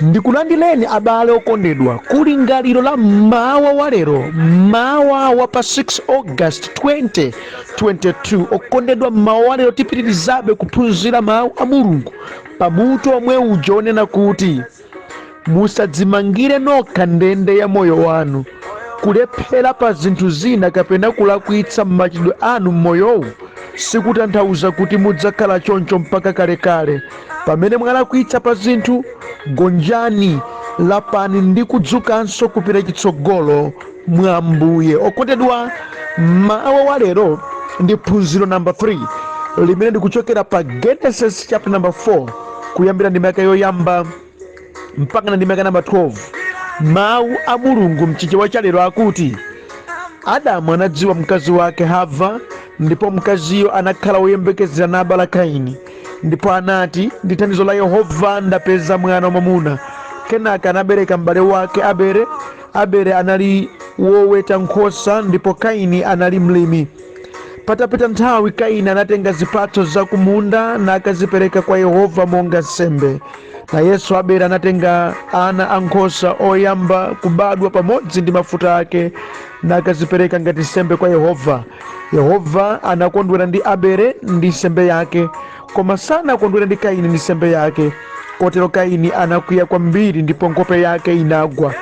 Ndikulandileni abale okondedwa kuli ngaliro la mawa walero, mawa wa pa 6 August 2022. Okondedwa mawa walero tipitirizabe kuphunzira mawu a Mulungu pamutu omwe uja onena kuti musadzimangire nokha ndende ya moyo wanu kulephera pa zinthu zina kapena kulakwitsa m'machitidwe anu m'moyowu sikutanthauza kuti mudzakhala choncho mpaka kalekale. Pamene mwalakwitsa pa zinthu, gonjani, lapani ndi kudzukanso kupita chitsogolo mwa Ambuye. Okondedwa, mawa walero ndi phunziro namba 3 limene ndikuchokera pa Genesis chapter number 4 kuyambira ndi ndime yoyamba mpaka na ndime namba 12. Mawu a Mulungu mchichewa cha lero akuti Adamu anadziwa mkazi wake Hava, ndipo mkaziyo anakhala woyembekezera nabala Kaini. Ndipo anati, ndi thandizo la Yehova ndapeza mwana wamwamuna. Kenaka anabereka m'bale wake Abele. Abele anali woweta nkhosa, ndipo Kaini anali mlimi. Patapita nthawi, Kaini anatenga zipatso za kumunda nakazipereka kwa Yehova monga nsembe. Nayenso Abele anatenga ana ankhosa oyamba kubadwa pamodzi ndi mafuta ake nakazipereka ngati nsembe kwa Yehova. Yehova anakondwera ndi Abele ndi nsembe yake, koma sanakondwere ndi Kaini ndi nsembe yake. Kotero Kaini anakwiya kwambiri ndipo nkhope yake inagwa.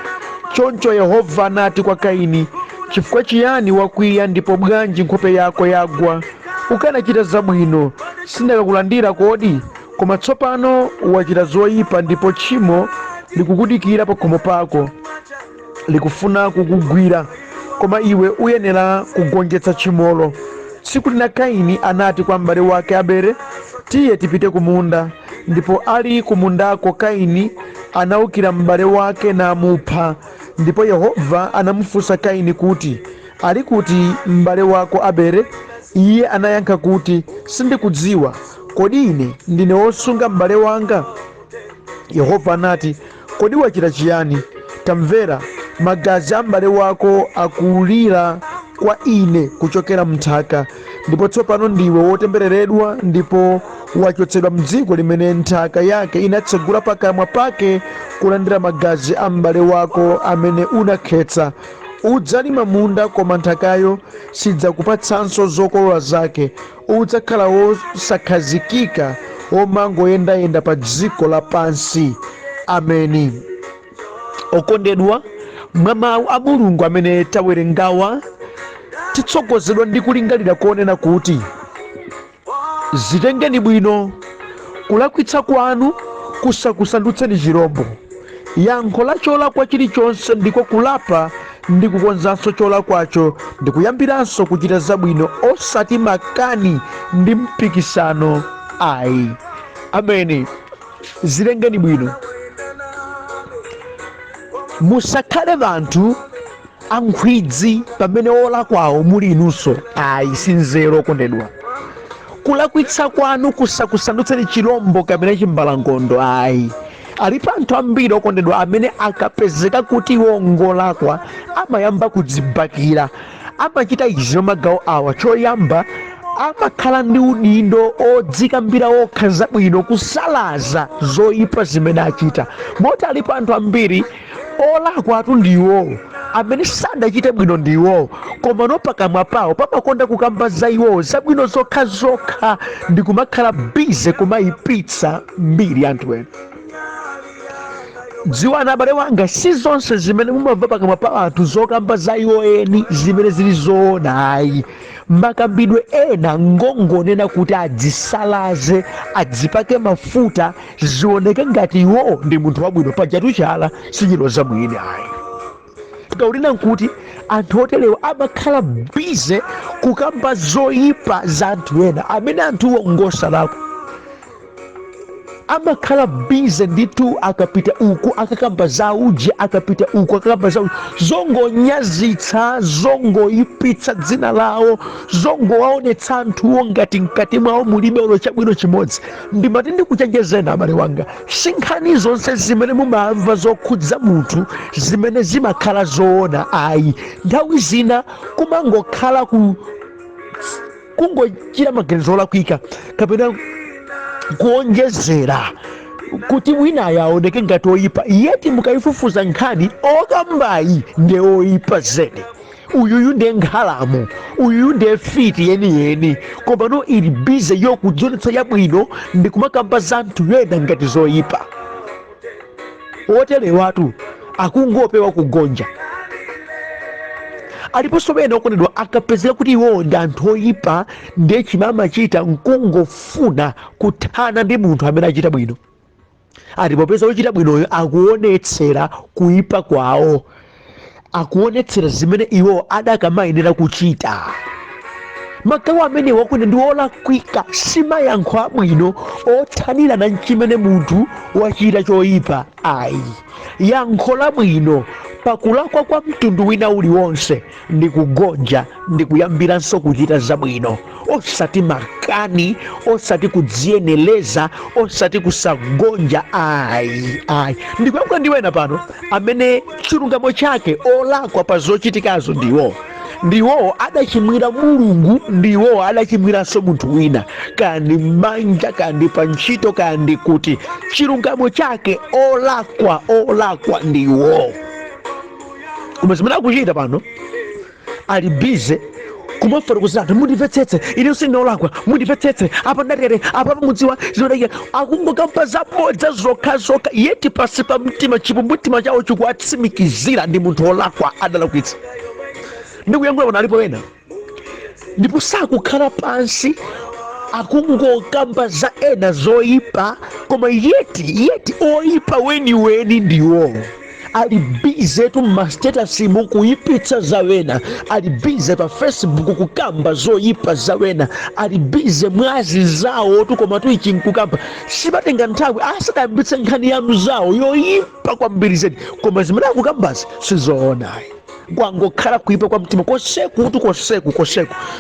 Choncho Yehova anati kwa Kaini, chifukwa chiyani wakwiya ndipo bwanji nkhope yako yagwa? Ukanachita zabwino, sindikakulandira kodi? Koma tsopano wachita zoyipa ndipo tchimo likukudikira pa khomo pako, likufuna kukugwira, koma iwe uyenera kugonjetsa tchimolo. Tsiku lina Kaini anati kwa m'bale wake Abele, tiye tipite kumunda. Ndipo ali kumundako, Kaini anawukira m'bale wake namupha. Ndipo Yehova anamufunsa Kaini kuti, ali kuti m'bale wako Abele? Iye anayankha kuti, sindikudziwa. Kodi ine ndine wosunga m'bale wanga? Yehova anati, kodi wachita chiyani? Tamvera, magazi a m'bale wako akulira kwa ine kuchokera m'nthaka. Ndipo tsopano ndiwe wotembereredwa ndipo wachotsedwa m'dziko limene nthaka yake inatsegula pakamwa pake kulandira magazi a m'bale wako amene unakhetsa. Udzalima munda, koma nthakayo sidzakupatsanso zokolola zake. Udzakhala wosakhazikika, womangoyendayenda pa dziko lapansi. Ameni. Okondedwa, mwa mawu a Mulungu amene tawerengawa titsogozedwa ndi kulingalira kuonena kuti zitengeni bwino kulakwitsa kwanu kusakusandutseni chirombo. Yankho la cholakwa chilichonse ndiko kulapa ndi kukonzanso cholakwacho ndi kuyambiranso kuchita zabwino, osati makani ndi mpikisano ayi. Ameni. Zitengeni bwino, musakhale vanthu ankhwidzi pamene olakwawo muli inunso ayi. Sinzero okondedwa. Kulakwitsa kwanu kusakusandutseni chirombo kapena chimbalangondo ayi. Alipo anthu ambiri okondedwa amene akapezeka kuti wongolakwa amayamba kudzibakira. Amachita izi magawo awa. Choyamba, amakhala ndi udindo odzikambira okha zabwino, kusalaza zoyipa zimene achita. Moti alipo anthu ambiri olakwa atu ndiwowo, amene sadachite bwino ndiwowo, koma no pakamwa pawo pamakonda kukamba za iwowo zabwino zokhazokha ndi kumakhala bize kumayipitsa mbiri anthu ena. Dziwani abale wanga, si zonse zimene mumamva pakamwa pa anthu zokamba za iwo eni zimene zili zoona ayi. Makambidwe ena ngongonena kuti adzisalaze, adzipake mafuta, zioneke ngati iwo ndi munthu wabwino, pajatu chala sichilo zabwino ayi. Kaulina nkuti anthu otelewa amakhala bize kukamba zoyipa za anthu ena amene anthuwo ngosalakwa. Amakhala bize nditu, akapita uku akakamba za uje, akapita uku akakamba za uje, zongonyazitsa, zongoyipitsa dzina lawo, zongowaonetsa anthuwo ngati mkati mwawo mulibe ulo chabwino chimodzi. Ndimati ndikuchenjezeni abale wanga, si nkhani zonse zimene mumamva zokhudza munthu zimene zimakhala zoona ayi. Nthawi zina kumangokhala kungochita maganizo olakwika kapena kuonjezera kuti wina aoneke ngati oyipa, yeti mukayifufuza nkhani okambayi ndi oyipa zedi. Uyuyu ndiye nkhalamo, uyuyu ndiye fiti yeniyeni, komano ili bize yokudzionetsa yabwino ndi kumakamba za anthu ena ngati zoyipa. Oterewatu akungopewa kugonja. Aliponso ena okondedwa akapezeka kuti iwo ndi anthu oyipa, ndiye chimene amachita nkungofuna kuthana ndi munthu amene achita bwino. Alipopeza ochita bwinoyo akuonetsera kuyipa kwawo, akuonetsera zimene iwo adakamayenera kuchita. Magawo amenewa okondedwa ndi olakwika, simayankho abwino othanirana nchimene munthu wachita choyipa. Ayi, yankho labwino pakulakwa kwa mtundu wina uliwonse ndi kugonja ndi kuyambiranso kuchita zabwino, osati makani, osati kudziyeneleza, osati kusagonja. Ayi ndikuyankhula ndi wena pano amene chilungamo chake olakwa pa zochitikazo ndiwo adachimwira Mulungu, ndiwo adachimwiranso munthu wina, kandi m'manja kandi pa ntchito kandi kuti chilungamo chake olakwa ndiwo. Koma zimene akuchita pano ali bize kumafotokozera anthu, mundimvetsetse ine sindinolakwa, mundimvetsetse apa ndatere apa pamudziwa zodaiya, akungokamba zabodza zokha yeti pasi pa mtima chikumbumtima chawo chikuatsimikizira ndi munthu olakwa adalakwitsa. Ndikuyankhula pano alipo ena ndipo sakukhala pansi akungokamba za ena zoyipa, koma yeti oyipa weni ndiwo. Ali bize tu mastatasi kuyipitsa za wena, ali bize pa Facebook kukamba zoyipa za wena, ali bize mwazi zawo tu, koma tu ichi nkukamba sibatenga nthawi asadayambitse nkhani ya mzawo yoyipa kwambiri zedi, koma zimene akukambazi sizoona. Kwangokhala kuyipa kwa mtima koseku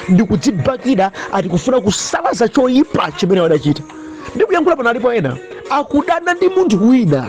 ndi kudzibakira, ati kufuna kusalaza choyipa chimene wadachita. Ndikuyankhula pano alipo ena akudana ndi munthu wina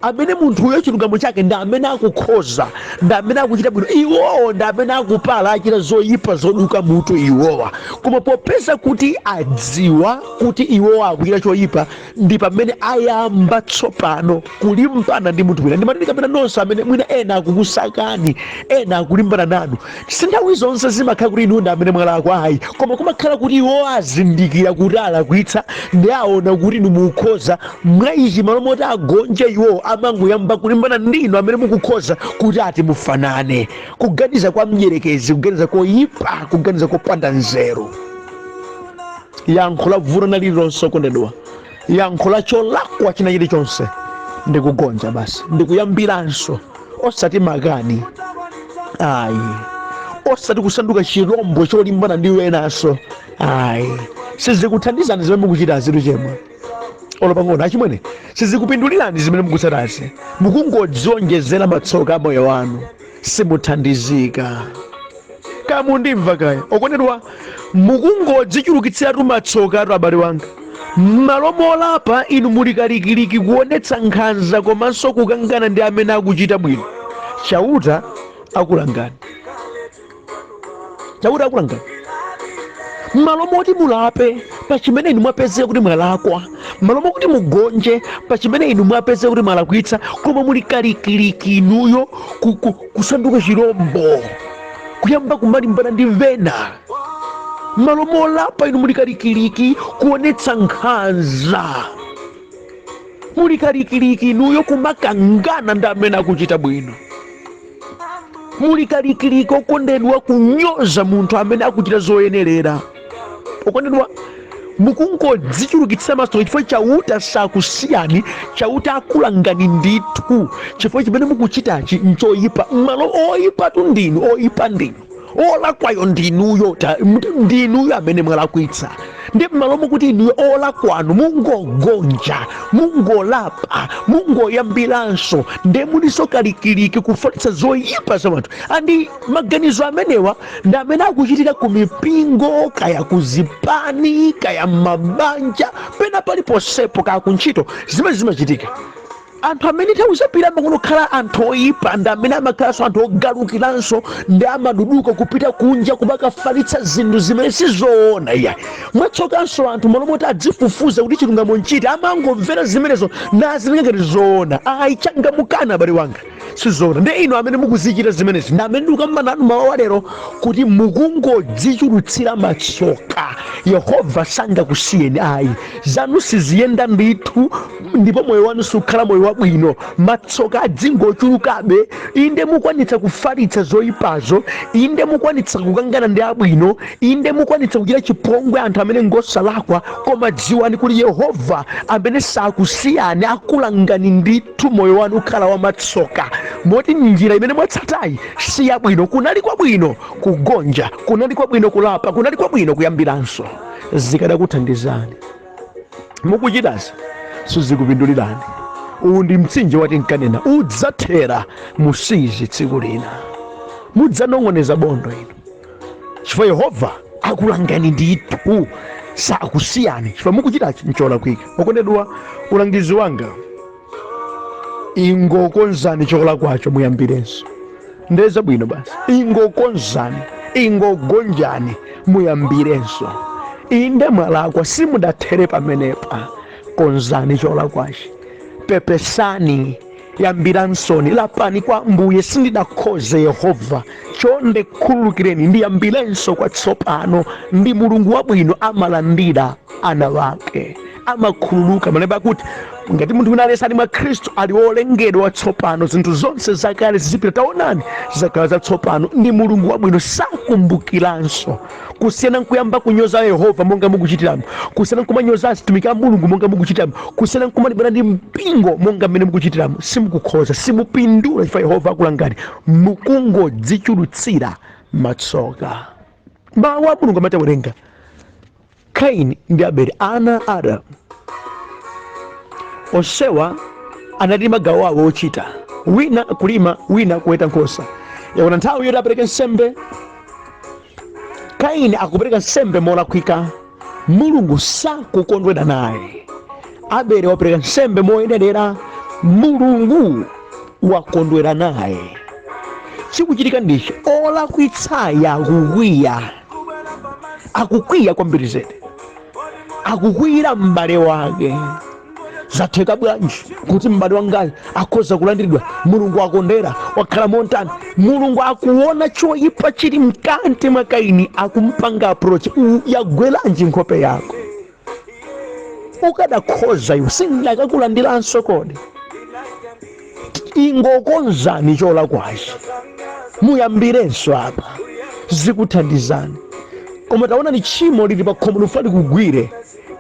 amene munthuyo chilungamo chake ndi amene akukhoza, ndi amene akuchita bwino. Iwowo ndi amene akupala achita zoyipa zoduka mutu iwowa, koma popeza kuti adziwa kuti iwowa akuchita choyipa, ndi pamene ayamba tsopano kulimbana ndi munthu wina. Ndimati kapena nonse amene mwina ena akukusakani, ena akulimbana nanu, si nthawi zonse zimakhala kuti inu ndi amene mwalakwa. Ayi, koma kumakhala kuti iwowo azindikira kuti alakwitsa ndi aona kuti inu mukukhoza, mwayichi malo moti agonje iwowo amangoyamba kulimbana ndinu amene mukukhoza kuti ati mufanane. Kuganiza kwa mnyerekezi, kuganiza koyipa, kuganiza kopanda nzeru. Yankho la vuto lililonse okondedwa, yankho la cholakwa china chilichonse ndi kugonja basi, ndi kuyambiranso, osati makani. Ayi, osati kusanduka chirombo cholimbana ndi wenaso. Ayi, sizikuthandizani zimene mukuchita zitu chemwe olopang'ono achimwene, sizikupindulirani zimene mukutsatazi, mukungodzionjezera matsoka a moyo wanu, simuthandizika. Kamundimva kaya okondedwa, mukungodzichulukitsiratu matsoka atu abale wanga. M'malo molapa inu muli kalikiliki kuonetsa nkhanza komanso kukangana ndi amene akuchita bwino. Chauta akulangani. M'malo moti mulape pa chimene inu mwapezeka kuti mwalakwa, m'malo mokuti mugonje pa chimene inu mwapezeka kuti mwalakwitsa, koma muli kalikiliki inuyo kusanduka chirombo, kuyamba kumalimbana ndi vena. M'malo molapa inu muli kalikiliki kuonetsa nkhanza, muli kalikiliki inuyo kumakangana ndi amene akuchita bwino, muli kalikiliki okondedwa kunyoza munthu amene akuchita zoyenerera. Okondedwa, mukungodzichulukitsira maso chifukwa chauta sakusiyani, chauta akulangani ndithu chifukwa chimene mukuchitachi nchoyipa. M'malo oyipatu ndinu, oyipa ndinu, olakwayo ndinuyo amene mwalakwitsa. Ndi m'malo mokuti inuyo olakwanu mungogonja, mungolapa, mungoyambiranso, ndi muliso kalikiliki kufonetsa zoyipa za wanthu. Andi maganizo amenewa ndi amene akuchitika ku mipingo, kaya kuzipani, kaya mabanja, pena paliponsepo kaya kuntchito, zimene zimachitika. anthu amene nthawi zambiri amakhala anthu oyipa ndi amene amakhalanso anthu ogalukiranso ndi amaduduka kupita kunja kumakafalitsa zinthu zimene sizoona. iya mwatsokanso anthu molomoti adzifufuza kuti chilungamo nchiti amangomvera zimenezo nazilengati zoona. changamukana abale wanga sizoona. ndi ino amene mukuzichita zimenezi ndi amene ndikamana nanu mawa lero kuti mukungodzichulutsira matsoka. Yehova sangakusiyeni zanu siziyenda ndithu ndipo moyo wanu sukhala moyo wabwino. Matsoka adzingochulukabe. inde mukwanitsa kufalitsa zoyipazo, inde mukwanitsa kukangana ndi abwino, inde mukwanitsa kuchita chipongwe anthu amene ngosalakwa, koma dziwani kuti Yehova amene sakusiyani akulangani ndithu moyo wanu ukhala wa matsoka. moti njira imene mwatsatayi si yabwino. kunali kwabwino kugonja, kunali kwabwino kulapa, kunali kwabwino kuyambiranso. zikadakuthandizani mukuchitazi sizikupindulirani. uwu ndi mtsinje wati nkanena udzathera musizi tsiku lina. mudzanong'oneza bondo ino chifukwa Yehova akulangani ndithu sakusiyani chifukwa mukuchitachi ncholakwika. okondedwa, ulangizi wanga ingokonzani chokolakwacho muyambirenso. ndeza bwino basi ingokonzani, ingogonjani muyambirenso. inde mwalakwa simudathere pamenepa, konzani chokolakwachi, pepesani, yambiransoni, lapani kwa Ambuye sindidakhoze Yehova chonde khululukireni ndiyambirenso kwatsopano. ndi Mulungu wabwino amalandira ana wake, amakhululuka. maneba kuti ngati munthu wina alesani mwa Khristu ali wolengedwa watsopano, zinthu zonse zakale zizipita. taonani zakhala zatsopano. ndi Mulungu wabwino sakumbukiranso. kusiyana nkuyamba kunyoza Yehova monga mukuchitiramu, kusiyana nkumanyoza atumiki a Mulungu monga mukuchitiramu, kusiyana nkumalibana ndi mpingo monga mmene mukuchitiramu. simukukhoza, simupindula chifukwa Yehova akulangani. mukungodzichulutsira matsoka. mawu a Mulungu amatawerenga Kaini ndi Abeli, ana a Adamu. onsewa anali magawo awo ochita, wina kulima, wina kuweta nkhosa. yakuna nthawi yoti apereke nsembe. Kaini akupereka nsembe molakwika, Mulungu sakukondwera naye. Abeli wapereka nsembe moyenerera, Mulungu wakondwera naye. chikuchitika ndichi olakwitsayi akukwiya kwambiri zedi, akukwiyira m'bale wake. zatheka bwanji kuti m'bale wangayi akhoza kulandiridwa? Mulungu akondera, wakhala montani? Mulungu akuona choyipa chili mkati mwa Kaini, akumpanga approach. yagwelanji nkhope yako? ukadakhoza iwe sindakakulandiranso kodi? ingokonzani cholakwachi muyambirenso apa, zikuthandizani. koma taona ni tchimo lili pa khomo lufali kugwire,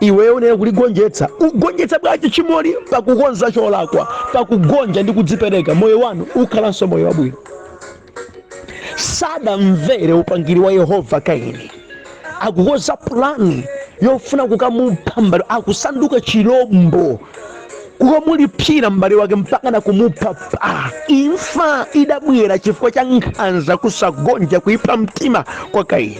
iweyo unene kuligonjetsa. ugonjetsa bwanji tchimoli? pakukonza cholakwa, pakugonja ndi kudzipereka. moyo wanu ukhalanso moyo wabwino. sadamvere upangiri wa Yehova. Kaini akukonza plani yofuna kukamupha m'bale, akusanduka chilombo kukamulipsira m'bale wake mpaka na kumupha. imfa idabwera chifukwa cha nkhanza kusagonja, kuipha mtima kwa Kaini.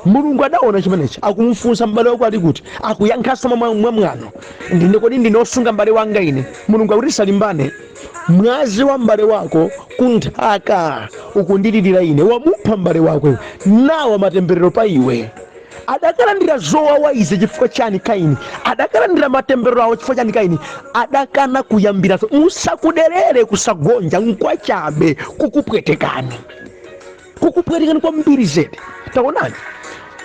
Mulungu adaona chimenechi, akumfunsa m'bale wake ali kuti, akuyankhanso mwamwano, ndine kodi ndine osunga m'bale wanga ine? Mulungu akuti salimbane, mwazi wa m'bale wako kunthaka ukundilirira ine. wamupha m'bale wako, nawa matemberero pa iwe. adakalandira zowawa izi chifukwa chani Kaini? adakalandira matemberero awo chifukwa chani Kaini? adakana kuyambira. musakuderere kusagonja nkwachabe kukupwetekani kwambiri zedi. taonani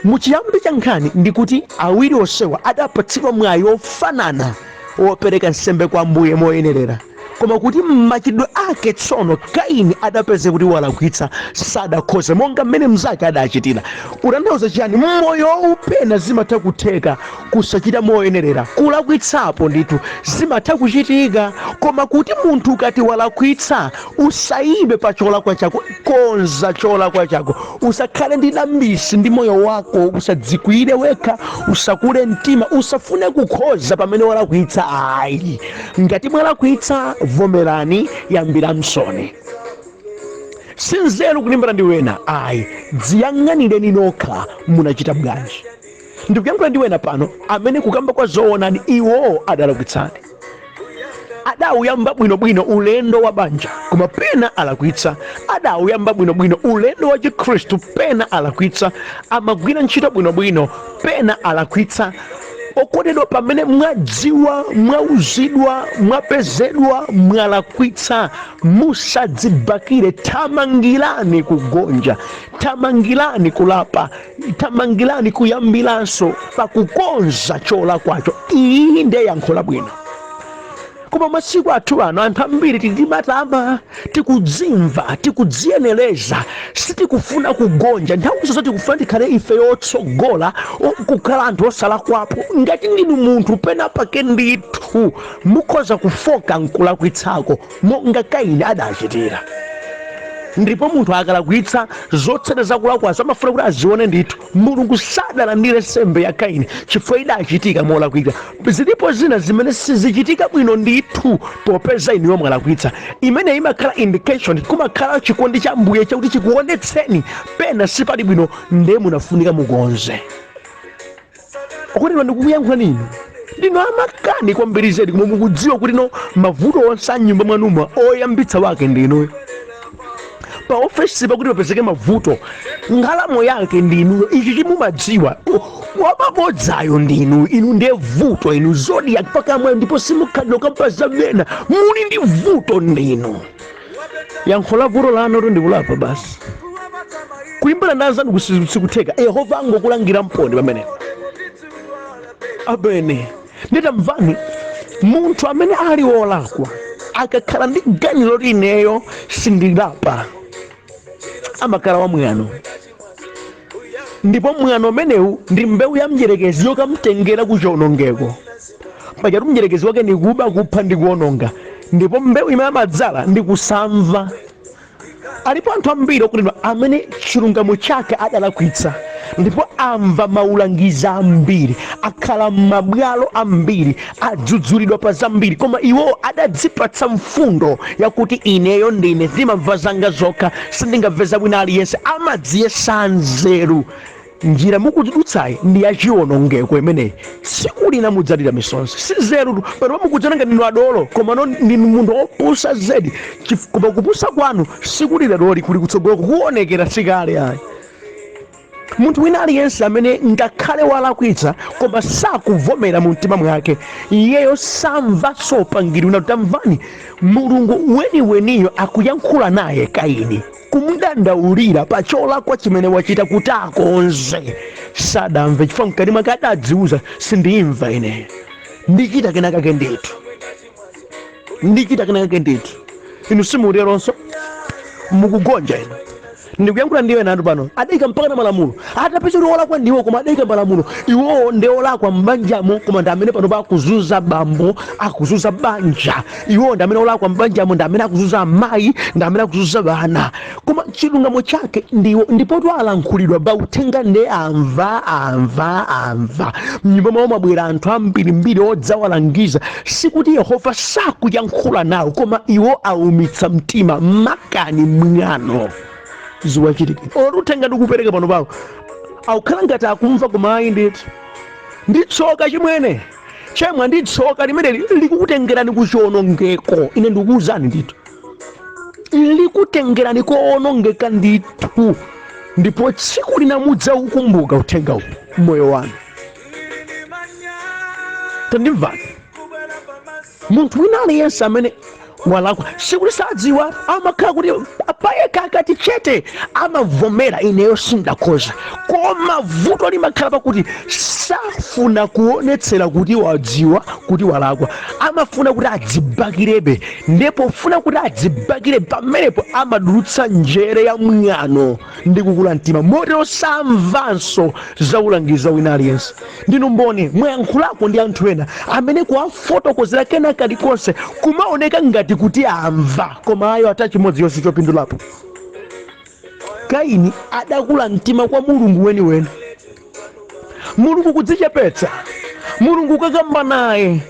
muchiyambi cha nkhani ndikuti awiri onsewa adapatsidwa mwayi ofanana wopereka nsembe kwa Ambuye moyenerera, koma kuti mmachidwe ake tsono Kaini adapeze kuti walakwitsa, sadakhoza monga mmene mnzake adachitira. kutanthauza chiyani? moyo waupena zimatha kutheka kusachita moyenerera, kulakwitsapo ndithu zimatha kuchitika. koma kuti munthu ukati walakwitsa usayibe pa cholakwa chako, konza cholakwa chako. usakhale ndi dambisi ndi moyo wako, usadzikwire wekha, usakule mtima, usafune kukhoza pamene walakwitsa. ayi, ngati mwalakwitsa vomerani, yambiransoni. sinzeru kulimbana ndi wena, ayi, dziyang'anireni nokha munachita bwanji. ndikuyankhula ndi wena pano amene kukamba kwa zoonani iwo adalakwitsani. adauyamba bwinobwino ulendo wa banja koma pena alakwitsa, adauyamba bwinobwino ulendo wa chikhristu pena alakwitsa, amagwira ntchito bwinobwino pena alakwitsa. Okondedwa, pamene mwadziwa, mwauzidwa, mwapezedwa mwalakwitsa, musadzibakire, tamangirani kugonja, tamangirani kulapa, tamangirani kuyambiranso pakukonza cholakwacho. Iyi ndiye yankho labwino. Koma masiku athu ano anthu ambiri tikumatama, tikudzimva, tikudziyenereza, sitikufuna kugonja. Nthawi zonse tikufuna tikhale ife yotsogola, kukhala anthu osalakwapo. Ngati ndinu munthu pena pake ndithu mukhoza kufoka nkulakwitsako monga Kaini adachitira. Ndipo munthu akalakwitsa zotsata zakulakwazo amafuna kuti azione ndithu. Mulungu sadalandire nsembe ya Kaini chifukwa idachitika molakwika. Zilipo zina zimene sizichitika bwino ndithu popeza inuyo mwalakwitsa. Imene imakhala indication, kumakhala chikondi cha Mbuye chakuti chikuonetseni pena sipali bwino, ndiye munafunika mukonze. Okondedwa, ndikukuyankhula nini? Ndinu amakani kwambiri zedi, koma mukudziwa kuti no mavuto onse a nyumba mwanuma oyambitsa wake ndinuyo. Pa ofesi pakuti papezeke mavuto, ngalamo yake ndinuyo. Ichi chimumadziwa, wamabodzayo ndinu, inu ndiye vuto, inu zodiac pakamwe, ndipo simukhadwa kampaza bena, muli ndi vuto ndinu. Yankho la vuto lanu ndikulapa basi. Kuimbira ndazanu sikutheka. Yehova angokulangira mponi pamene. Abene, nditamvani munthu amene ali wolakwa akakhala ndi ganilo lineyo sindilapa, amakhala wa mwano. Ndipo mwano umenewu ndi mbewu ya mdierekezi yokamtengera kuchiwonongeko. Pajatu mdierekezi wake ndi kuba, kupha ndi kuwononga, ndipo mbewu imene amadzala ndi kusamva. Alipo anthu ambiri okondedwa amene chilungamo chake adalakwitsa, ndipo amva maulangizo ambiri, akhala m'mabwalo ambiri, adzudzulidwa pa zambiri, koma iwo adadzipatsa mfundo yakuti ineyo ndine, ndimamva zanga zokha, sindingamveza wina aliyense. Amadziyesa nzeru. Njira mukutidutsayi ndi yachiwonongeko imeneyi. Sikulina mudzalira misonzi, si nzeru. Pano pamukudzananga ndinu adolo, koma ndinu munthu opusa zedi. Koma kupusa kwanu sikulira doli, kuli kutsogolo kuonekera sikale ayi. Munthu wina aliyense amene ngakhale walakwitsa koma sakuvomera mu mtima mwake, iyeyo samva sopangidwa. Tamvani, Mulungu weniweniyo akuyankhula naye Kaini, kumudandaulira pa cholakwa chimene wachita kuti akonze. Sadamve chifukwa mkati mwake adadziuza, sindimva ine, ndichita kenakake ndithu, ndichita kenakake ndithu. Inu simuleronso mukugonja inu. Ndikuyankhula ndiwe nandu pano, adayika mpaka na malamulo. Atapeza kuti olakwa ndiwo, koma adayika malamulo. Iwowo ndi olakwa m'banjamo, koma ndi amene pano akuzunza bambo, akuzunza banja. Iwowo ndi amene olakwa m'banjamo, ndi amene akuzunza amayi, ndi amene akuzunza bana. Koma chilungamo chake ndiwo, ndipo alankhulidwa bauthenga ndi amva. Mnyumba mwawo mwabwera anthu ambirimbiri odzawalangiza. Sikuti Yehova sakuyankhula nawo, koma iwo aumitsa mtima, makani mwano ziwachitikira. Oluthenga ndikupereka pano pawo awukhala ngati akumva, koma ayi ndithu ndi tsoka chimwene chemwe, ndi tsoka limene likukutengerani kuchiwonongeko. Ine ndikuwuzani ndithu, likutengerani kuwonongeka ndithu, ndipo tsiku lina mudzaukumbuka uthenga uwu moyo wanu. Tandimvani, munthu wina aliyense amene walakwa sikuti sadziwa, amakhala kuti apayeka akati chete, amavomera ineyo sindakhoza, koma vuto limakhala pakuti safuna kuonetsera kuti wadziwa kuti walakwa. Amafuna kuti adzibakirebe, ndipo funa kuti adzibakire pamenepo amadulutsa njere ya mwano ndi kukula mtima, motero samvanso zaulangiza wina aliyense. Ndinu mboni mwayankhulako ndi anthu ena amene kuwafotokozera kena kalikonse kumaoneka ngati kuti amva, koma ayo ata chimodzi yonse chopindulapo. Kaini adakula mtima kwa Mulungu weniweni. Mulungu kudzichepetsa, Mulungu kukamba naye,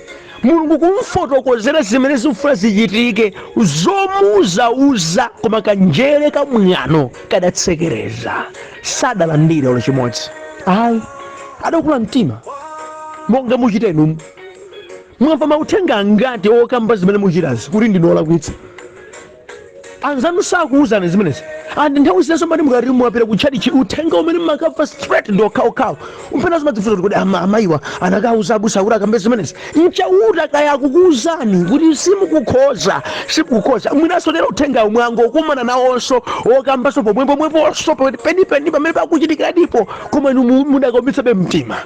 Mulungu kumfotokozera zimene zifuna zichitike, zomuuzauza, koma kanjere kamwano kadatsekereza. Sadalandire olo chimodzi. Ayi, adakula mtima monga muchita inu. mwamva mauthenga ngati okamba zimene muchitazi kuti ndinolakwitsa anzanu sakuwuzani zimenezi andi nthawi zinenso mbati mukati muwapita kutchalichi uthenga umene mmakabva straight ndi okhaokhawo umpena zimadzifuza kuti amayiwa anakawuza abusa kuti akambe zimenezi mchauta kaya kukuwuzani kuti simukukhoza mwinaso lero uthengawo mwangokumana nawonso okambanso pomweponso penipeni pamene pakuchitikiradipo koma inu mudakometsabe mtima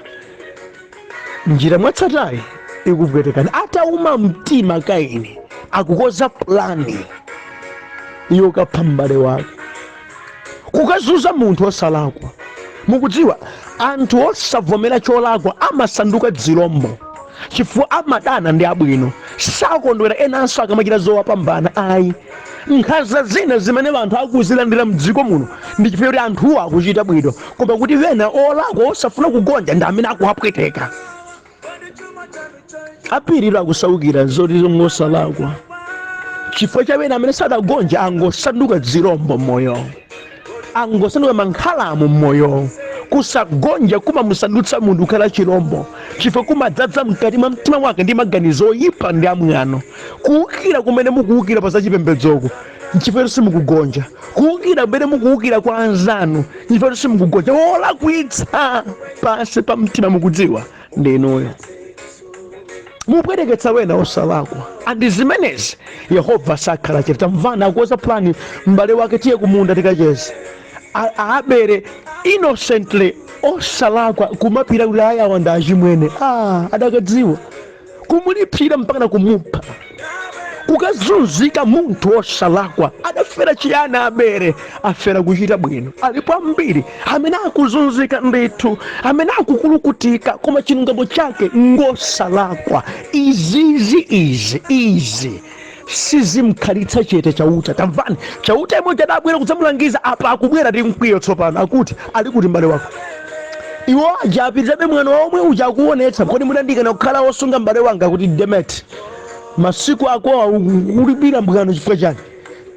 njira mwatsatayi ikupwetekani atauma mtima Kaini akukoza plani yokapha m'bale wake kukazunza munthu osalakwa. Mukudziwa anthu osavomera cholakwa amasanduka dzilombo chifukwa amadana ndi abwino sakondwera enanso akamachita zowapambana ayi. Nkhanza zina zimene anthu akuzilandira mdziko muno ndi chifukwa kuti anthuwo akuchita bwino koma kuti wena olakwa osafuna kugonja ndi amene akuwapweteka. Apirira akusaukira zoti zosalakwa chifukwa cha wena amene sadagonja angosanduka dzilombo mmoyo, angosanduka mankhalamu mmoyo. Kusagonja kumamusandutsa munthu kukhala chilombo chifukwa kumadzaza mkati mwa mtima wake ndi maganizo oyipa ndi amwano. Kuwukira kumene mukuwukira pa zachipembedzoko chifukwa simukugonja, kuwukira kumene mukuwukira kwa anzanu chifukwa simukugonja. Olakwitsa pansi pa mtima mukudziwa ndi inuyo. Mupweteketsa wena osalakwa andi zimenezi Yehova sakhala chete. Tamvana akukoza plani m'bale wake tiye kumunda tikacheze abere innocently osalakwa kumapira kuti ayawa ndi achimwene adakadziwa kumulipsira mpaka na kumupha. Kukazunzika munthu osalakwa adafera chiyana abere afera kuchita bwino. Alipo ambiri amene akuzunzika ndithu amene akukulukutika koma chilungamo chake ngosalakwa. Izi sizimkhalitsa chete chauta. Tamvani chauta imodzi adabwera kudzamulangiza apa akubwera ndi mkwiyo tsopano akuti ali kuti m'bale wako iwo aja apitirabe mwana omwe uja akuonetsa kodi munandikana kukhala wosunga m'bale wanga kuti Demet masiku ako ulibira mbwano chifukwa chani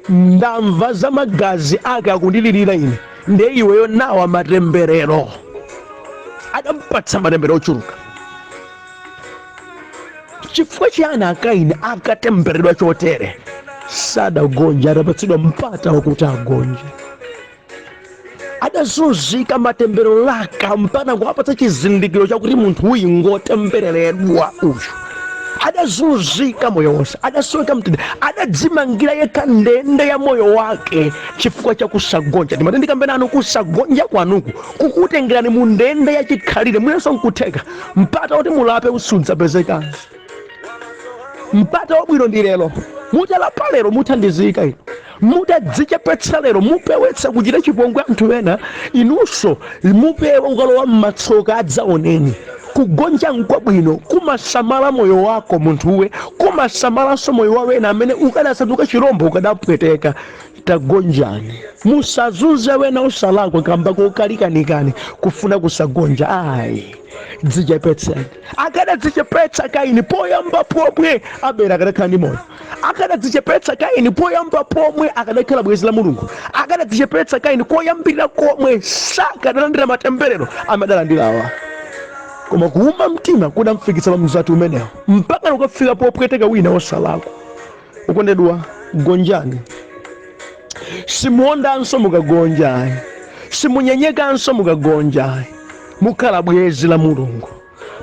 ndamva za magazi ake akundilirira ine nde iweyo nawa matemberero. Adampatsa matemberero ochuluka chifukwa chiyani Kaini akatemberedwa chotere sadagonja, adapatsidwa mpata wakuti agonje. Adazunzika matemberero laka mpaka kuwapatsa chizindikiro chakuti munthu uyu ngotembereredwa uyu. Adazunzika moyo wonse, adasweka mtendere, adadzimangira yekha ndende ya moyo wake chifukwa cha kusagonja. Ndimatendikambena anu kusagonja kwanuku kukutengerani mu ndende ya chikhalire mwenso nkutheka mpata kuti mulape usudza pezekanzi. Mpata wabwino ndi lero mutalapa lero muthandizika ino mutadzichepetsa lero mupewetsa kuchita chipongwe anthu ena inunso mupewa ukalowa mmatsoka adzaoneni. Kugonja nkwabwino kumasamala moyo wako munthuwe, kumasamalanso moyo wa wena amene ukadasanduka chilombo ukadapweteka. Tagonjani musazunze wena osalakwa kamba kokalikanikani kufuna kusagonja ayi. Dzichepetseni. Akadadzichepetsa Kaini poyamba pomwe abera akadakhala ndi moyo. Akadadzichepetsa Kaini poyamba pomwe akadakhala bwezi la Mulungu. Akadadzichepetsa Kaini koyambirira komwe sakadalandira matemberero amadalandirawa. Koma kuuma mtima kudamfikitsa pamzati umenewo mpaka ukafika popweteka wina osalakwa. Ukondedwa, gonjani. Simuondanso mukagonja, simunyenyekanso mukagonja. Mukhala bwezi la Mulungu.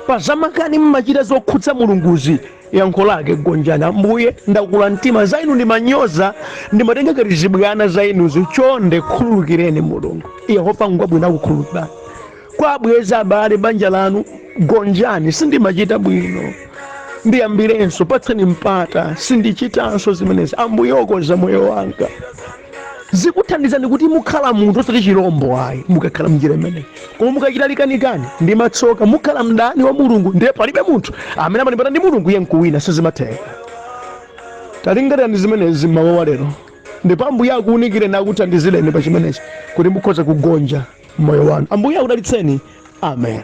Pazamakani mmachita zokhudza Mulunguzi yankho lake gonjani. Ambuye ndakula mtima za inu ndimanyoza ndimatenga zibwana za inuzi chonde khululukireni Mulungu. Yehova ngwabwino akukhululukirani. Kwa bwezi abale banja lanu gonjani. Sindimachita bwino ndiyambirenso patseni mpata sindichitanso zimenezi. Ambuye okoza moyo wanga. Zikuthandizani kuti mukhala munthu osati chilombo ayi mukakhala mnjira imeneyi. Koma mukachita likanikani ndi matsoka mukhala mdani wa Mulungu ndiye palibe munthu amene amalimbana ndi Mulungu iye nkuwina sizimatheka. Talingalirani zimenezi mmawa wa lero ndipo Ambuye akuwunikireni akuthandizireni pa chimenechi kuti mukhoza kugonja moyo wanu. Ambuye akudalitseni. Amen.